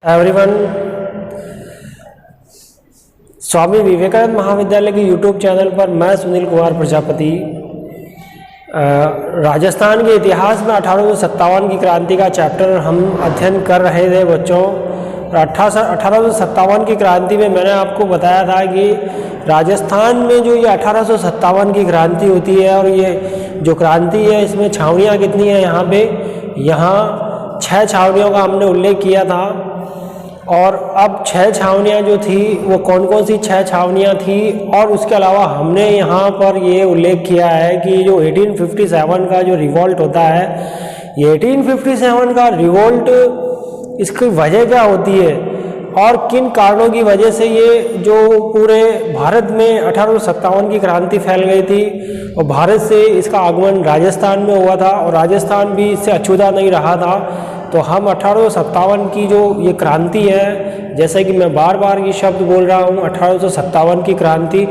Everyone, Swami Vivekananda महाविद्यालय के YouTube channel पर मैं सुनील कुमार प्रजापति राजस्थान के इतिहास में 1857 की क्रांति का चैप्टर हम अध्ययन कर रहे थे बच्चों। 1857 की क्रांति में मैंने आपको बताया था कि राजस्थान में जो ये 1857 की क्रांति होती है और ये जो क्रांति है इसमें छावनियाँ कितनी हैं यहाँ 6 छावनियों का हमने उल्लेख किया था। और अब 6 छावनियाँ जो थी वो कौन कौन सी 6 छावनियाँ थी, और उसके अलावा हमने यहाँ पर ये उल्लेख किया है कि जो 1857 का जो रिवॉल्ट होता है, ये 1857 का रिवॉल्ट इसकी वजह क्या होती है और किन कारणों की वजह से ये जो पूरे भारत में 1857 की क्रांति फैल गई थी और भारत से इसका आगमन राजस्थान में हुआ था और राजस्थान भी इससे अछूता नहीं रहा था। तो हम 1857 की जो ये क्रांति है, जैसे कि मैं बार बार ये शब्द बोल रहा हूँ 1857 की क्रांति,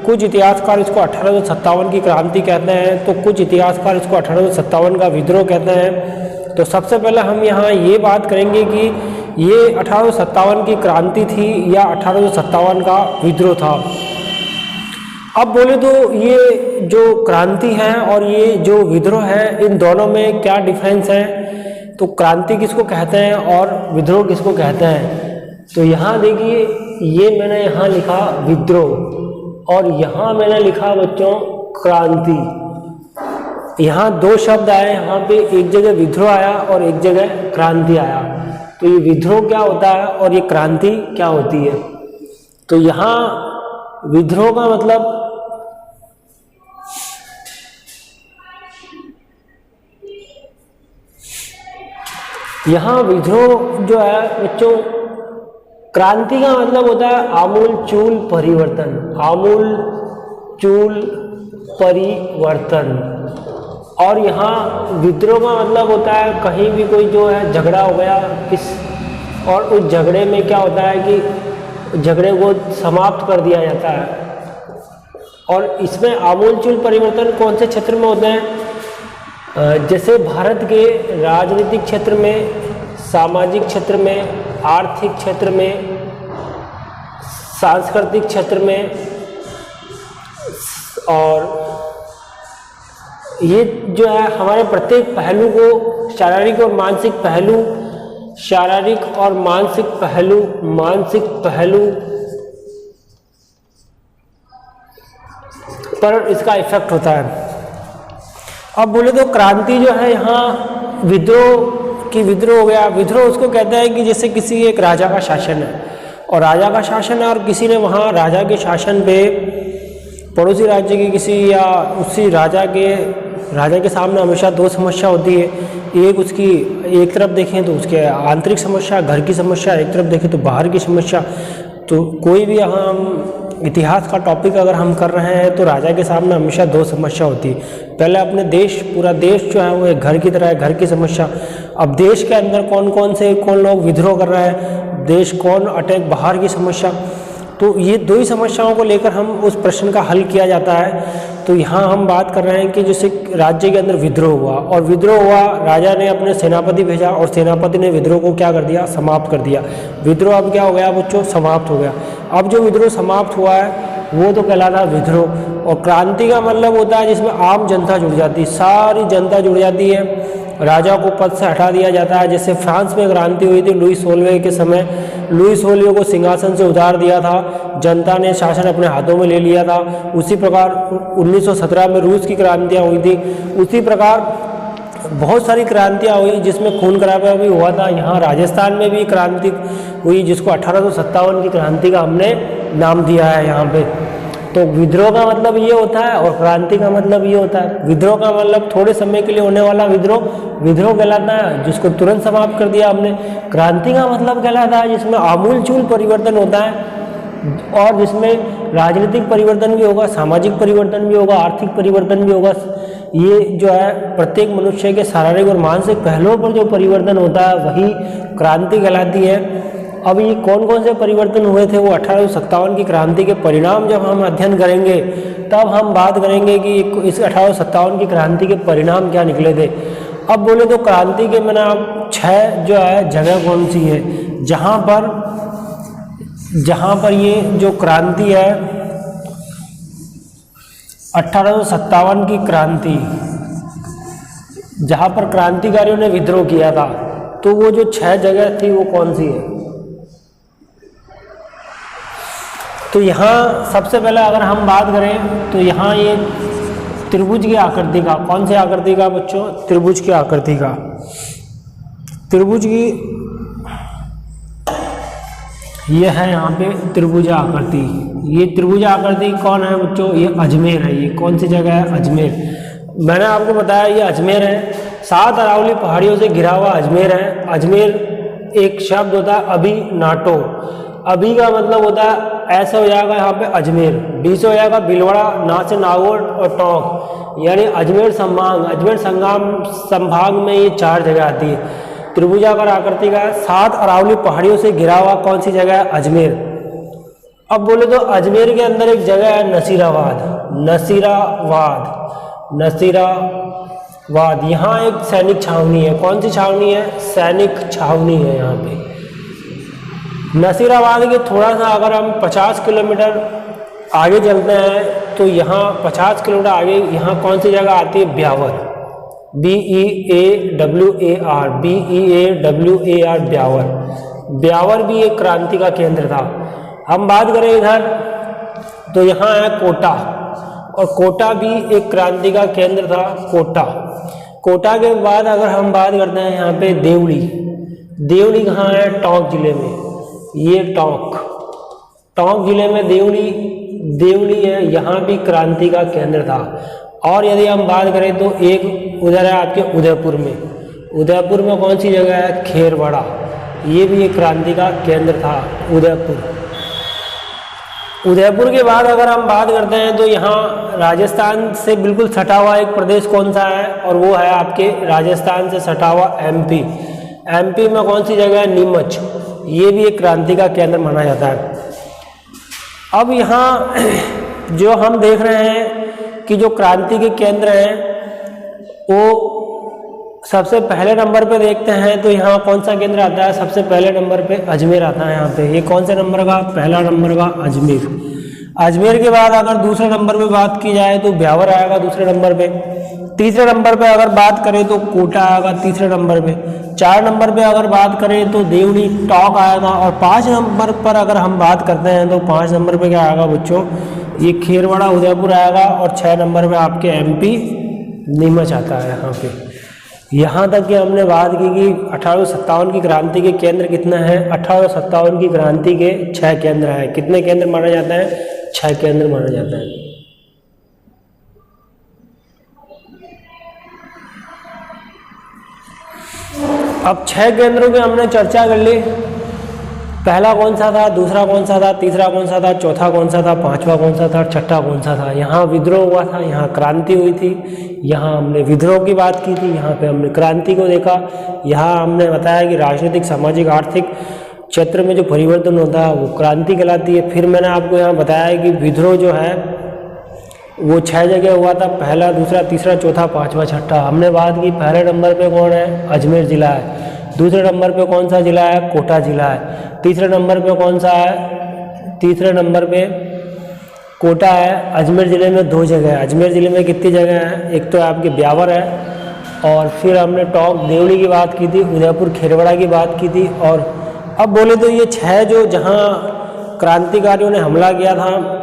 कुछ इतिहासकार इसको 1857 की क्रांति कहते हैं तो कुछ इतिहासकार इसको 1857 का विद्रोह कहते हैं। तो सबसे पहले हम यहाँ ये बात करेंगे कि ये 1857 की क्रांति थी या 1857 का विद्रोह था। अब बोले तो ये जो क्रांति है और ये जो विद्रोह है, इन दोनों में क्या डिफरेंस है, तो क्रांति किसको कहते हैं और विद्रोह किसको कहते हैं। तो यहाँ देखिए, ये मैंने यहाँ लिखा विद्रोह और यहाँ मैंने लिखा बच्चों क्रांति। यहाँ 2 शब्द आए, यहाँ पे एक जगह विद्रोह आया और एक जगह क्रांति आया। तो ये विद्रोह क्या होता है और ये क्रांति क्या होती है। तो यहाँ विद्रोह का मतलब यहाँ विद्रोह जो है बच्चों, क्रांति का मतलब होता है आमूल चूल परिवर्तन, आमूल चूल परिवर्तन। और यहाँ विद्रोह का मतलब होता है कहीं भी कोई जो है झगड़ा हो गया और उस झगड़े में क्या होता है कि झगड़े को समाप्त कर दिया जाता है। और इसमें आमूल चूल परिवर्तन कौन से क्षेत्र में होते हैं, जैसे भारत के राजनीतिक क्षेत्र में, सामाजिक क्षेत्र में, आर्थिक क्षेत्र में, सांस्कृतिक क्षेत्र में, और ये जो है हमारे प्रत्येक पहलू को शारीरिक और मानसिक पहलू पर इसका इफेक्ट होता है। अब बोले तो क्रांति जो है यहाँ विद्रोह हो गया। विद्रोह उसको कहते हैं कि जैसे किसी एक राजा का शासन है और राजा का शासन है और किसी ने वहाँ राजा के शासन पे पड़ोसी राज्य के किसी या उसी राजा के सामने हमेशा 2 समस्या होती है। एक उसकी एक तरफ देखें तो उसके आंतरिक समस्या, घर की समस्या, एक तरफ देखें तो बाहर की समस्या। तो कोई भी यहाँ हम इतिहास का टॉपिक अगर हम कर रहे हैं तो राजा के सामने हमेशा 2 समस्या होती है। पहले अपने पूरा देश जो है वो एक घर की तरह है, घर की समस्या। अब देश के अंदर कौन लोग विद्रोह कर रहे हैं, देश कौन अटैक, बाहर की समस्या। तो ये 2 ही समस्याओं को लेकर हम उस प्रश्न का हल किया जाता है। तो यहाँ हम बात कर रहे हैं कि जैसे राज्य के अंदर विद्रोह हुआ और विद्रोह हुआ, राजा ने अपने सेनापति भेजा और सेनापति ने विद्रोह को क्या कर दिया, समाप्त कर दिया। विद्रोह अब क्या हो गया बच्चों, समाप्त हो गया। अब जो विद्रोह समाप्त हुआ है वो तो कहलाता विद्रोह। और क्रांति का मतलब होता है जिसमें आम जनता जुड़ जाती है, सारी जनता जुड़ जाती है, राजा को पद से हटा दिया जाता है। जैसे फ्रांस में क्रांति हुई थी लुई 16वें के समय, लुई 16वें को सिंहासन से उतार दिया था, जनता ने शासन अपने हाथों में ले लिया था। उसी प्रकार 1917 में रूस की क्रांतियाँ हुई थी। उसी प्रकार बहुत सारी क्रांतियाँ हुई जिसमें खून खराबा भी हुआ था। यहाँ राजस्थान में भी क्रांति हुई जिसको 1857 की क्रांति का हमने नाम दिया है यहाँ पे। तो विद्रोह का मतलब ये होता है और क्रांति का मतलब ये होता है। विद्रोह का मतलब थोड़े समय के लिए होने वाला विद्रोह कहलाता है, जिसको तुरंत समाप्त कर दिया हमने। क्रांति का मतलब कहलाता है जिसमें आमूल चूल परिवर्तन होता है और जिसमें राजनीतिक परिवर्तन भी होगा, सामाजिक परिवर्तन भी होगा, आर्थिक परिवर्तन भी होगा। ये जो है प्रत्येक मनुष्य के शारीरिक और मानसिक पहलुओं पर जो परिवर्तन होता है वही क्रांति कहलाती है। अब ये कौन कौन से परिवर्तन हुए थे, वो 1857 की क्रांति के परिणाम जब हम अध्ययन करेंगे तब हम बात करेंगे कि इस 1857 की क्रांति के परिणाम क्या निकले थे। अब बोले तो क्रांति के मैंने आप 6 जो है जगह कौन सी है जहाँ पर ये जो क्रांति है 1857 की क्रांति, जहाँ पर क्रांतिकारियों ने विद्रोह किया था, तो वो जो 6 जगह थी वो कौन सी है। तो यहाँ सबसे पहले अगर हम बात करें तो यहाँ ये त्रिभुज की आकृति का, कौन सी आकृति का बच्चों, त्रिभुज की आकृति का, त्रिभुज की ये है यहाँ पे त्रिभुज आकृति। ये त्रिभुज आकृति कौन है बच्चों, ये अजमेर है। ये कौन सी जगह है, अजमेर। मैंने आपको बताया ये अजमेर है, 7 अरावली पहाड़ियों से घिरा हुआ अजमेर है। अजमेर एक शब्द होता है अभी नाटो, अभी का मतलब होता है ऐसा हो जाएगा यहाँ पे अजमेर, बी से हो जाएगा भीलवाड़ा, ना से नागौर और टोंक, यानी अजमेर संभाग। अजमेर संभाग में ये 4 जगह आती है। त्रिभुजाकार आकृति का 7 अरावली पहाड़ियों से घिरा हुआ कौन सी जगह है, अजमेर। अब बोले तो अजमेर के अंदर एक जगह है नसीराबाद। यहाँ एक सैनिक छावनी है। कौन सी छावनी है, सैनिक छावनी है यहाँ पे। नसीराबाद के थोड़ा सा अगर हम 50 किलोमीटर आगे चलते हैं तो यहाँ 50 किलोमीटर आगे यहाँ कौन सी जगह आती है, ब्यावर, BEAWAR, ब्यावर भी एक क्रांति का केंद्र था। हम बात करें इधर तो यहाँ है कोटा, और कोटा भी एक क्रांति का केंद्र था, कोटा के बाद अगर हम बात करते हैं यहाँ पे देवली कहाँ है, टोंक जिले में। ये टोंक जिले में देवली है, यहाँ भी क्रांति का केंद्र था। और यदि हम बात करें तो एक उधर है आपके उदयपुर में कौन सी जगह है, खेरवाड़ा, ये भी एक क्रांति का केंद्र था, उदयपुर के बाद अगर हम बात करते हैं तो यहाँ राजस्थान से बिल्कुल सटा हुआ एक प्रदेश कौन सा है, और वो है आपके राजस्थान से सटा हुआ एमपी में कौन सी जगह है, नीमच, ये भी एक क्रांति का केंद्र माना जाता है। अब यहाँ जो हम देख रहे हैं कि जो क्रांति के केंद्र हैं वो सबसे पहले नंबर पे देखते हैं तो यहाँ कौन सा केंद्र आता है, सबसे पहले नंबर पे अजमेर आता है। यहाँ पे ये कौन से नंबर का, पहला नंबर का अजमेर के बाद अगर दूसरे नंबर पे बात की जाए तो ब्यावर आएगा दूसरे नंबर पे। तीसरे नंबर पे अगर बात करें तो कोटा आएगा तीसरे नंबर पे। 4 नंबर पे अगर बात करें तो देवली टोंक आएगा। और 5 नंबर पर अगर हम बात करते हैं तो 5 नंबर पे क्या आएगा बच्चों, ये खेरवाड़ा उदयपुर आएगा। और 6 नंबर पे आपके एमपी नीमच आता है। यहाँ तक कि हमने बात की कि 1857 की क्रांति के केंद्र कितना है, 1857 की क्रांति के 6 केंद्र हैं। कितने केंद्र माना जाता है, 6 केंद्र माना जाता है। अब 6 केंद्रों की हमने चर्चा कर ली। पहला कौन सा था, दूसरा कौन सा था, तीसरा कौन सा था, चौथा कौन सा था, 5वां कौन सा था, 6ठा कौन सा था। यहाँ विद्रोह हुआ था, यहाँ क्रांति हुई थी। यहाँ हमने विद्रोह की बात की थी, यहाँ पे हमने क्रांति को देखा। यहाँ हमने बताया कि राजनीतिक, सामाजिक, आर्थिक क्षेत्र में जो परिवर्तन होता है वो क्रांति कहलाती है। फिर मैंने आपको यहाँ बताया कि विद्रोह जो है वो 6 जगह हुआ था, पहला, दूसरा, तीसरा, चौथा, 5वां, 6ठा। हमने बात की पहले नंबर पे कौन है, अजमेर जिला है। दूसरे नंबर पे कौन सा जिला है, कोटा जिला है। तीसरे नंबर पे कौन सा है, तीसरे नंबर पे कोटा है। अजमेर ज़िले में 2 जगह है। अजमेर ज़िले में कितनी जगह है, एक तो आपके ब्यावर है, और फिर हमने टोंक देवली की बात की थी, उदयपुर खेरवाड़ा की बात की थी। और अब बोले तो ये 6 जो जहाँ क्रांतिकारियों ने हमला किया था,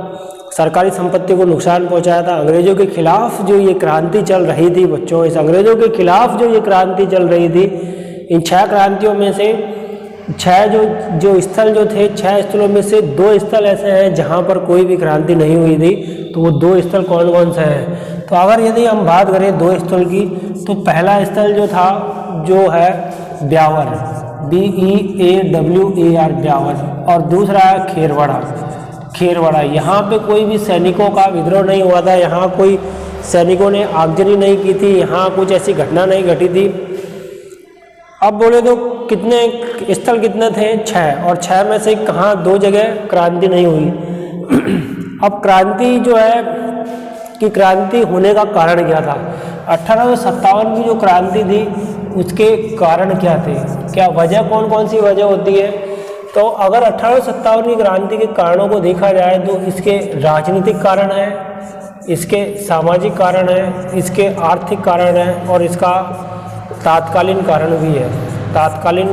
सरकारी संपत्ति को नुकसान पहुंचाया था, अंग्रेजों के खिलाफ जो ये क्रांति चल रही थी बच्चों, इस अंग्रेजों के खिलाफ जो ये क्रांति चल रही थी, इन 6 क्रांतियों में से 6 जो स्थल जो थे, 6 स्थलों में से 2 स्थल ऐसे हैं जहाँ पर कोई भी क्रांति नहीं हुई थी। तो वो 2 स्थल कौन कौन से हैं, तो अगर यदि हम बात करें 2 स्थल की, तो पहला स्थल जो था जो है ब्यावर, BEAWAR ब्यावर, और दूसरा है खेरवाड़ा। यहाँ पे कोई भी सैनिकों का विद्रोह नहीं हुआ था, यहाँ कोई सैनिकों ने आगजनी नहीं की थी, यहाँ कुछ ऐसी घटना नहीं घटी थी। अब बोले तो कितने स्थल कितने थे, 6, और 6 में से कहाँ 2 जगह क्रांति नहीं हुई। अब क्रांति जो है की क्रांति होने का कारण क्या था। 1857 की जो क्रांति थी उसके कारण क्या थे, क्या वजह कौन कौन सी वजह होती है। तो अगर 1857 की क्रांति के कारणों को देखा जाए तो इसके राजनीतिक कारण है, इसके सामाजिक कारण है, इसके आर्थिक कारण है और इसका तात्कालीन कारण भी है, तात्कालीन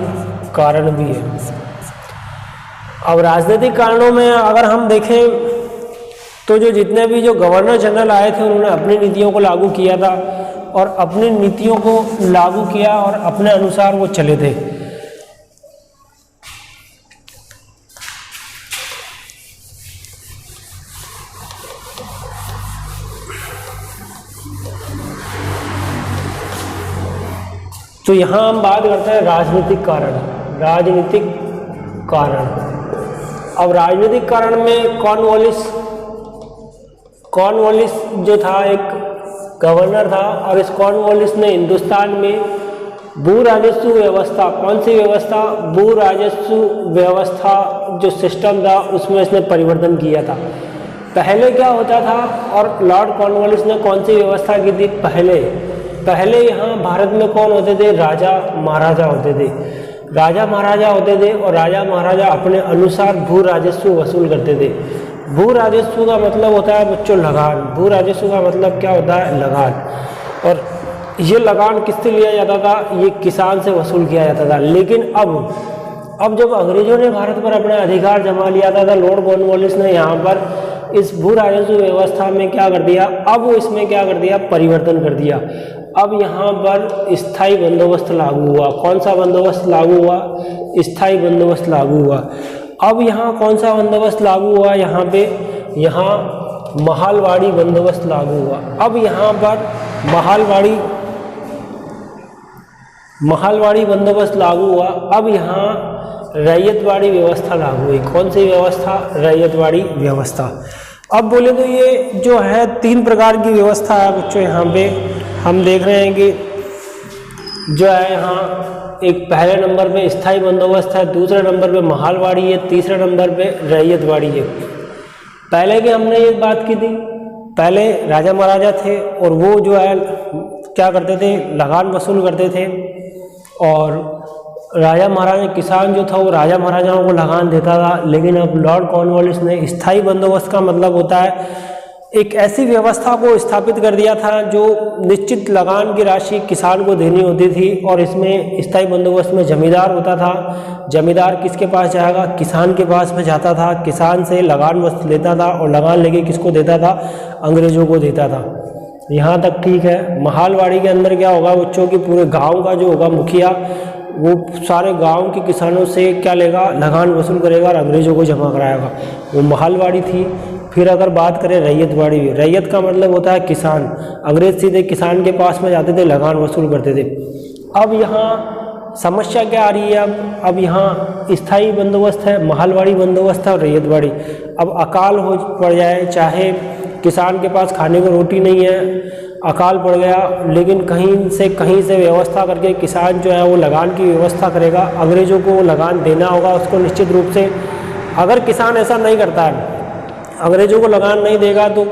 कारण भी है। अब राजनीतिक कारणों में अगर हम देखें तो जो जितने भी जो गवर्नर जनरल आए थे उन्होंने अपनी नीतियों को लागू किया था और अपनी नीतियों को लागू किया और अपने अनुसार वो चले थे। तो यहाँ हम बात करते हैं राजनीतिक कारण, राजनीतिक कारण। अब राजनीतिक कारण में कॉर्नवालिस जो था एक गवर्नर था और इस कॉर्नवालिस ने हिंदुस्तान में भू राजस्व व्यवस्था, कौन सी व्यवस्था, भू राजस्व व्यवस्था जो सिस्टम था उसमें इसने परिवर्तन किया था। पहले क्या होता था और लॉर्ड कॉर्नवालिस ने कौन सी व्यवस्था की थी। पहले यहाँ भारत में कौन होते थे, राजा महाराजा होते थे, राजा महाराजा होते थे और राजा महाराजा अपने अनुसार भू राजस्व वसूल करते थे। भू राजस्व का मतलब होता है बच्चों लगान। भू राजस्व का मतलब क्या होता है, लगान। और ये लगान किससे लिया जाता था, ये किसान से वसूल किया जाता था। लेकिन अब जब अंग्रेजों ने भारत पर अपना अधिकार जमा लिया था लॉर्ड कॉर्नवालिस ने यहाँ पर इस भू राजस्व व्यवस्था में क्या कर दिया, अब वो इसमें क्या कर दिया, परिवर्तन कर दिया। अब यहाँ पर स्थायी बंदोबस्त लागू हुआ। कौन सा बंदोबस्त लागू हुआ, स्थायी बंदोबस्त लागू हुआ। अब यहाँ कौन सा बंदोबस्त लागू हुआ, यहाँ पे महालवाड़ी बंदोबस्त लागू हुआ। अब यहाँ पर महालवाड़ी बंदोबस्त लागू हुआ। अब यहाँ रैयतवाड़ी व्यवस्था लागू हुई। कौन सी व्यवस्था, रैयतवाड़ी व्यवस्था। अब बोले तो ये जो है 3 प्रकार की व्यवस्था है बच्चों। यहाँ पे हम देख रहे हैं कि जो है यहाँ एक पहले नंबर पे स्थायी बंदोबस्त है, दूसरे नंबर पे महालवाड़ी है, तीसरे नंबर पे रैयतवाड़ी है। पहले की हमने ये बात की थी, पहले राजा महाराजा थे और वो जो है क्या करते थे, लगान वसूल करते थे और राजा महाराजा किसान जो था वो राजा महाराजाओं को लगान देता था। लेकिन अब लॉर्ड कॉर्नवालिस ने स्थायी बंदोबस्त का मतलब होता है एक ऐसी व्यवस्था को स्थापित कर दिया था जो निश्चित लगान की राशि किसान को देनी होती थी। और इसमें स्थायी बंदोबस्त में जमींदार होता था। जमींदार किसके पास जाएगा, किसान के पास में जाता था, किसान से लगान वसूल लेता था और लगान लेके किसको देता था, अंग्रेजों को देता था। यहाँ तक ठीक है। महालवाड़ी के अंदर क्या होगा बच्चों की, पूरे गाँव का जो होगा मुखिया वो सारे गांव के किसानों से क्या लेगा, लगान वसूल करेगा और अंग्रेजों को जमा कराएगा। वो महालवाड़ी थी। फिर अगर बात करें रैयतवाड़ी, रैयत का मतलब होता है किसान। अंग्रेज सीधे किसान के पास में जाते थे, लगान वसूल करते थे। अब यहाँ समस्या क्या आ रही है, अब यहाँ स्थायी बंदोबस्त है, महालवाड़ी बंदोबस्त है और रैयतवाड़ी। अब अकाल हो पड़ जाए, चाहे किसान के पास खाने को रोटी नहीं है, अकाल पड़ गया, लेकिन कहीं से व्यवस्था करके किसान जो है वो लगान की व्यवस्था करेगा। अंग्रेजों को लगान देना होगा उसको निश्चित रूप से। अगर किसान ऐसा नहीं करता है, अंग्रेजों को लगान नहीं देगा, तो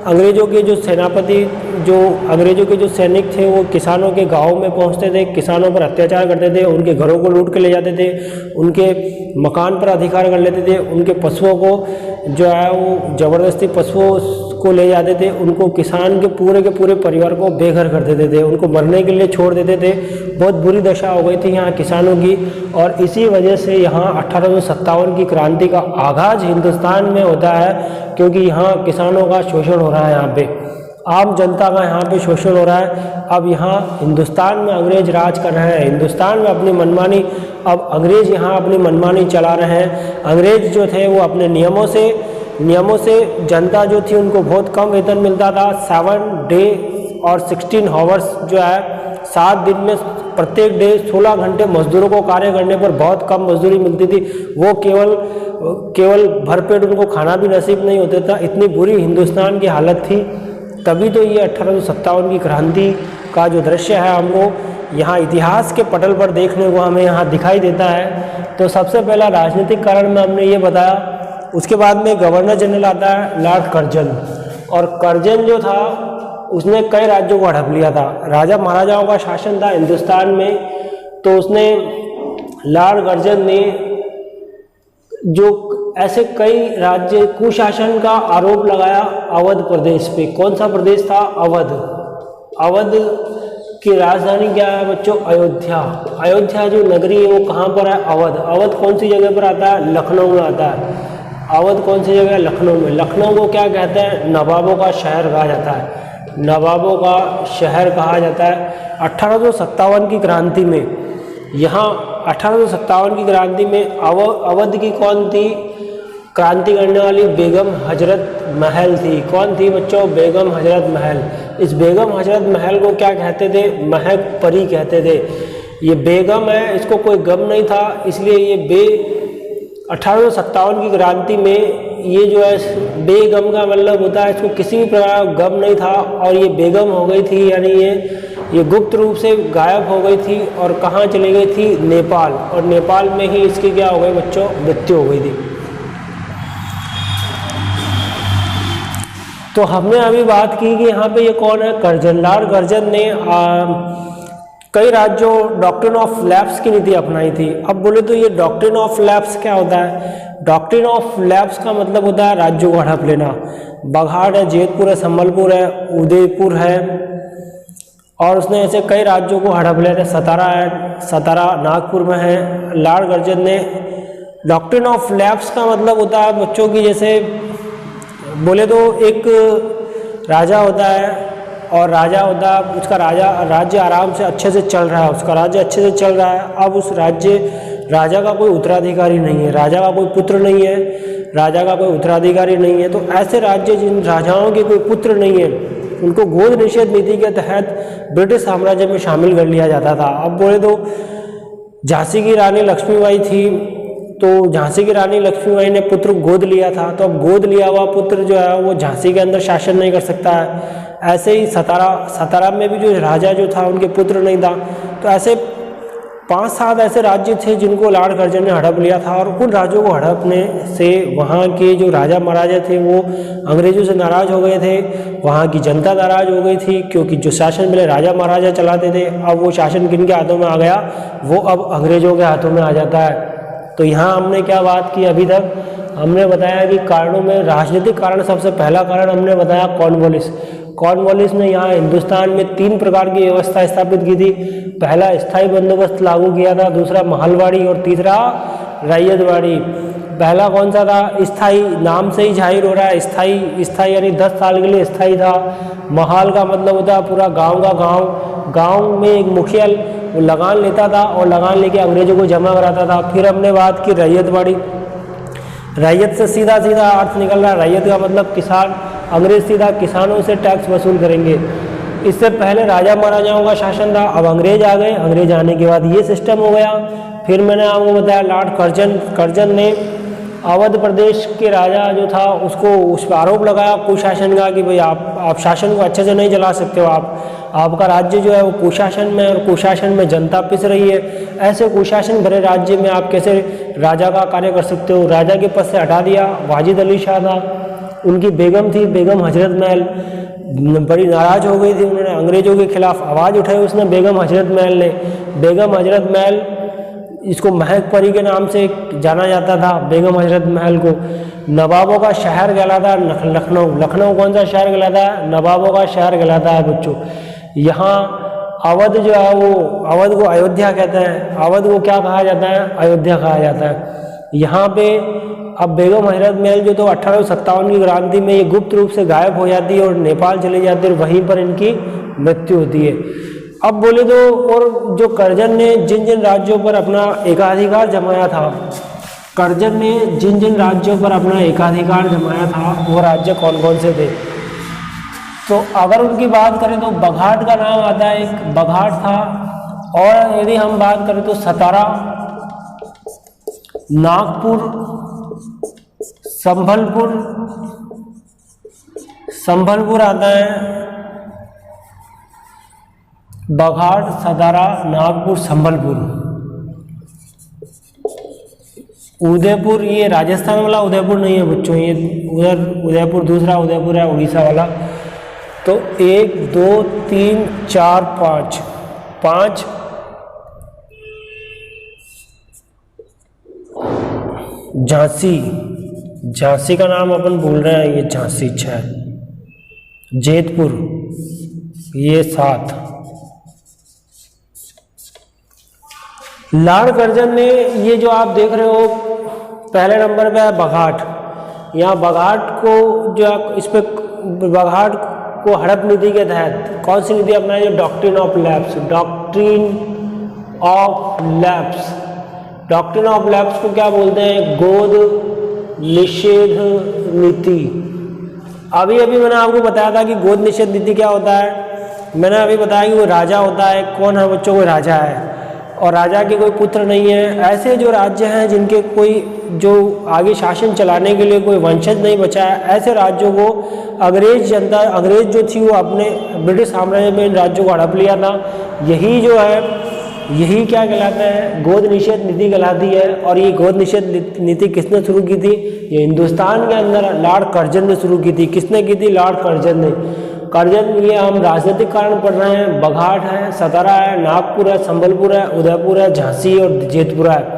अंग्रेजों के जो सेनापति, जो अंग्रेजों के जो सैनिक थे वो किसानों के गाँव में पहुँचते थे, किसानों पर अत्याचार करते थे, उनके घरों को लूट के ले जाते थे, उनके मकान पर अधिकार कर लेते थे, उनके पशुओं को जो है वो ज़बरदस्ती पशुओं को ले जाते थे, उनको किसान के पूरे परिवार को बेघर कर देते थे, उनको मरने के लिए छोड़ देते थे। बहुत बुरी दशा हो गई थी यहाँ किसानों की। और इसी वजह से यहाँ 1857 की क्रांति का आगाज़ हिंदुस्तान में होता है, क्योंकि यहाँ किसानों का शोषण हो रहा है, यहाँ पे आम जनता का यहाँ पे शोषण हो रहा है। अब यहाँ हिंदुस्तान में अंग्रेज राज कर रहे हैं, हिंदुस्तान में अपनी मनमानी, अब अंग्रेज यहाँ अपनी मनमानी चला रहे हैं। अंग्रेज जो थे वो अपने नियमों से जनता जो थी उनको बहुत कम वेतन मिलता था। 7 डे और 16 आवर्स जो है 7 दिन में प्रत्येक डे 16 घंटे मजदूरों को कार्य करने पर बहुत कम मजदूरी मिलती थी। वो केवल भरपेट उनको खाना भी नसीब नहीं होता था। इतनी बुरी हिंदुस्तान की हालत थी। तभी तो ये 1857 की क्रांति का जो दृश्य है हमको यहाँ इतिहास के पटल पर देखने को हमें यहाँ दिखाई देता है। तो सबसे पहला राजनीतिक कारण में हमने ये बताया। उसके बाद में गवर्नर जनरल आता है लॉर्ड कर्जन। और कर्जन जो था उसने कई राज्यों को हड़प लिया था। राजा महाराजाओं का शासन था हिंदुस्तान में, तो उसने लॉर्ड कर्जन ने जो ऐसे कई राज्य कुशासन का आरोप लगाया अवध प्रदेश पे। कौन सा प्रदेश था? अवध। अवध की राजधानी क्या है बच्चों? अयोध्या। अयोध्या जो नगरी है वो कहाँ पर है? अवध। अवध कौन सी जगह पर आता है? लखनऊ में आता है। अवध कौन सी जगह है? लखनऊ में। लखनऊ को क्या कहते हैं? नवाबों का शहर कहा जाता है। नवाबों का शहर कहा जाता है। 1857 की क्रांति में, यहाँ 1857 की क्रांति में अवध की कौन थी क्रांति करने वाली? बेगम हजरत महल थी। कौन थी बच्चों? बेगम हजरत महल। इस बेगम हजरत महल को क्या कहते थे? महक परी कहते थे। ये बेगम है, इसको कोई गम नहीं था, इसलिए ये 1857 की क्रांति में ये जो है बेगम का मतलब होता है इसको किसी भी प्रकार का गम नहीं था, और ये बेगम हो गई थी, यानी ये गुप्त रूप से गायब हो गई थी। और कहाँ चली गई थी? नेपाल। और नेपाल में ही इसकी क्या हो गई बच्चों? मृत्यु हो गई थी। तो हमने अभी बात की कि यहाँ पे ये कौन है? कर्जन। लॉर्ड कर्जन ने कई राज्यों डॉक्ट्रिन ऑफ लैप्स की नीति अपनाई थी। अब बोले तो ये डॉक्ट्रिन ऑफ लैप्स क्या होता है? डॉक्ट्रिन ऑफ लैप्स का मतलब होता है राज्यों को हड़प लेना। बघाट है, जैतपुर है, संबलपुर है, उदयपुर है, और उसने ऐसे कई राज्यों को हड़प लिया। सतारा है, सतारा नागपुर में है। लॉर्ड कर्जन ने डॉक्ट्रिन ऑफ लैप्स का मतलब होता है बच्चों की, जैसे बोले तो एक राजा होता है, और राजा होता है उसका राज्य आराम से अच्छे से चल रहा है, उसका राज्य अच्छे से चल रहा है। अब उस राजा का कोई उत्तराधिकारी नहीं है, राजा का कोई पुत्र नहीं है, राजा का कोई उत्तराधिकारी नहीं है। तो ऐसे राज्य जिन राजाओं के कोई पुत्र नहीं है उनको गोद निषेध नीति के तहत ब्रिटिश साम्राज्य में शामिल कर लिया जाता था। अब बोले तो झांसी की रानी लक्ष्मीबाई थी, तो झांसी की रानी लक्ष्मीबाई ने पुत्र गोद लिया था, तो अब गोद लिया हुआ पुत्र जो है वो झांसी के अंदर शासन नहीं कर सकता है। ऐसे ही सतारा में भी जो राजा जो था उनके पुत्र नहीं था। तो ऐसे 5-7 ऐसे राज्य थे जिनको लॉर्ड कर्जन ने हड़प लिया था, और उन राज्यों को हड़पने से वहाँ के जो राजा महाराजा थे वो अंग्रेजों से नाराज़ हो गए थे, वहाँ की जनता नाराज़ हो गई थी, क्योंकि जो शासन पहले राजा महाराजा चलाते थे अब वो शासन किन के हाथों में आ गया? वो अब अंग्रेजों के हाथों में आ जाता है। तो यहाँ हमने क्या बात की? अभी तक हमने बताया कि कारणों में राजनीतिक कारण, सबसे पहला कारण हमने बताया कॉर्नवालिस। कॉर्नवालिस ने यहाँ हिंदुस्तान में 3 प्रकार की व्यवस्था स्थापित की थी। पहला स्थायी बंदोबस्त लागू किया था, दूसरा महलवाड़ी, और तीसरा रैयतवाड़ी। पहला कौन सा था? स्थायी। नाम से ही जाहिर हो रहा है स्थायी यानी 10 साल के लिए स्थायी था। महल का मतलब होता है पूरा गांव का गांव में एक मुखिया वो लगान लेता था, और लगान लेके अंग्रेजों को जमा कराता था। फिर हमने बात की रैयतवाड़ी। रैयत से सीधा अर्थ निकल रहा है, रैयत का मतलब किसान। अंग्रेज सीधा किसानों से टैक्स वसूल करेंगे। इससे पहले राजा महाराजाओं का शासन था, अब अंग्रेज आ गए। अंग्रेज आने के बाद ये सिस्टम हो गया। फिर मैंने आपको बताया लॉर्ड कर्जन ने अवध प्रदेश के राजा जो था उसको उस पर आरोप लगाया कुशासन का, कि भाई आप शासन को अच्छे से नहीं चला सकते हो, आपका राज्य जो है वो कुशासन में, और कुशासन में जनता पिस रही है। ऐसे कुशासन भरे राज्य में आप कैसे राजा का कार्य कर सकते हो? राजा के पद से हटा दिया। वाजिद अली शाह था, उनकी बेगम थी बेगम हजरत महल, बड़ी नाराज हो गई थी, उन्होंने अंग्रेजों के खिलाफ आवाज़ उठाई। उसने बेगम हजरत महल ने, बेगम हजरत महल इसको महक परी के नाम से जाना जाता था, बेगम हजरत महल को। नवाबों का शहर कहलाता है लखनऊ कौन सा शहर कहलाता है? नवाबों का शहर कहलाता है बच्चों। यहाँ अवध जो है वो, अवध को अयोध्या कहते हैं। अवध को क्या कहा जाता है? अयोध्या कहा जाता है। यहाँ पे अब बेगम हजरत महल जो तो 1857 की क्रांति में ये गुप्त रूप से गायब हो जाती है और नेपाल चली जाती है, और वहीं पर इनकी मृत्यु होती है। अब बोले तो और जो कर्जन ने जिन जिन राज्यों पर अपना एकाधिकार जमाया था, कर्जन ने जिन जिन राज्यों पर अपना एकाधिकार जमाया था वो राज्य कौन कौन से थे? तो अगर उनकी बात करें तो बघाट का नाम आता है, एक बघाट था। और यदि हम बात करें तो सतारा, नागपुर, संभलपुर आता है। बघाट, सतारा, नागपुर, संभलपुर। उदयपुर, ये राजस्थान वाला उदयपुर नहीं है बच्चों, ये उधर उदयपुर दूसरा उदयपुर है उड़ीसा वाला। तो 1 2 3 4 5 5 झांसी, झांसी का नाम अपन भूल रहे हैं, ये झांसी 6, जेतपुर ये 7। लॉर्ड कर्जन ने, ये जो आप देख रहे हो पहले नंबर पे है बघाट, यहाँ बघाट को जो इस पे बघाट को हड़प नीति के तहत कौन सी नीति अपनाई है? Doctrine of lapse, doctrine of lapse. Doctrine of lapse को क्या बोलते हैं? गोद निषेध नीति। अभी अभी मैंने आपको बताया था कि गोद निषेध नीति क्या होता है। मैंने अभी बताया कि वो राजा होता है, कौन है बच्चों? को राजा है, और राजा के कोई पुत्र नहीं है। ऐसे जो राज्य हैं जिनके कोई जो आगे शासन चलाने के लिए कोई वंशज नहीं बचा है, ऐसे राज्यों को अंग्रेज जनता, अंग्रेज जो थी वो अपने ब्रिटिश साम्राज्य में इन राज्यों को हड़प लिया था। यही जो है, यही क्या कहलाता है? गोद निषेध नीति कहलाती है। और ये गोद निषेध नीति किसने शुरू की थी? ये हिंदुस्तान के अंदर लॉर्ड कर्जन ने शुरू की थी। किसने की थी? लॉर्ड कर्जन ने। कर्जन, ये हम राजनीतिक कारण पढ़ रहे हैं। बघाट है, सतारा है, नागपुर है, संबलपुर है, उदयपुर है, झांसी और जेतपुर है।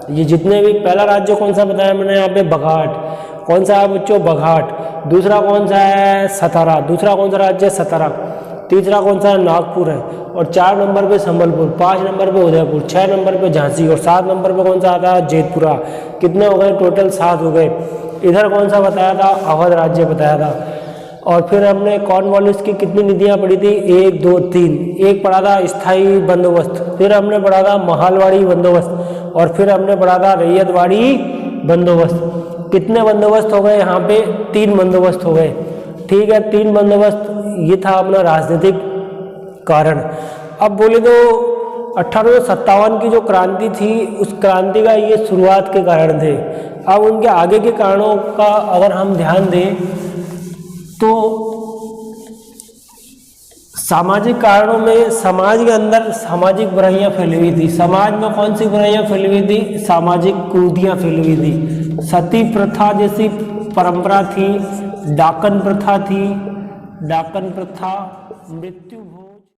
ये जितने भी, पहला राज्य कौन सा बताया मैंने यहाँ पे? बघाट। कौन सा है बच्चों? बघाट। दूसरा कौन सा है? सतारा। दूसरा कौन सा राज्य है? सतारा। तीसरा कौन सा है? नागपुर है। और 4 नंबर पे संबलपुर, 5 नंबर पे उदयपुर, 6 नंबर पे झांसी और 7 नंबर पे कौन सा आता है? जेतपुरा। कितने हो गए? टोटल 7 हो गए। इधर कौन सा बताया था? अवध राज्य बताया था। और फिर हमने कॉर्नवालिस की कितनी नीतियाँ पढ़ी थी? 1 2 3। एक पढ़ा था स्थायी बंदोबस्त, फिर हमने पढ़ा था महालवाड़ी बंदोबस्त, और फिर हमने पढ़ा था रैयतवाड़ी बंदोबस्त। कितने बंदोबस्त हो गए यहाँ पे? 3 बंदोबस्त हो गए। ठीक है, 3 बंदोबस्त। ये था अपना राजनीतिक कारण। अब बोले तो 1857 की जो क्रांति थी, उस क्रांति का ये शुरुआत के कारण थे। अब उनके आगे के कारणों का अगर हम ध्यान दें तो सामाजिक कारणों में समाज के अंदर सामाजिक बुराइयां फैली हुई थी। समाज में कौन सी बुराइयां फैली हुई थी? सामाजिक कुरीतियां फैली हुई थी। सती प्रथा जैसी परंपरा थी, डाकन प्रथा थी, डाकन प्रथा, मृत्यु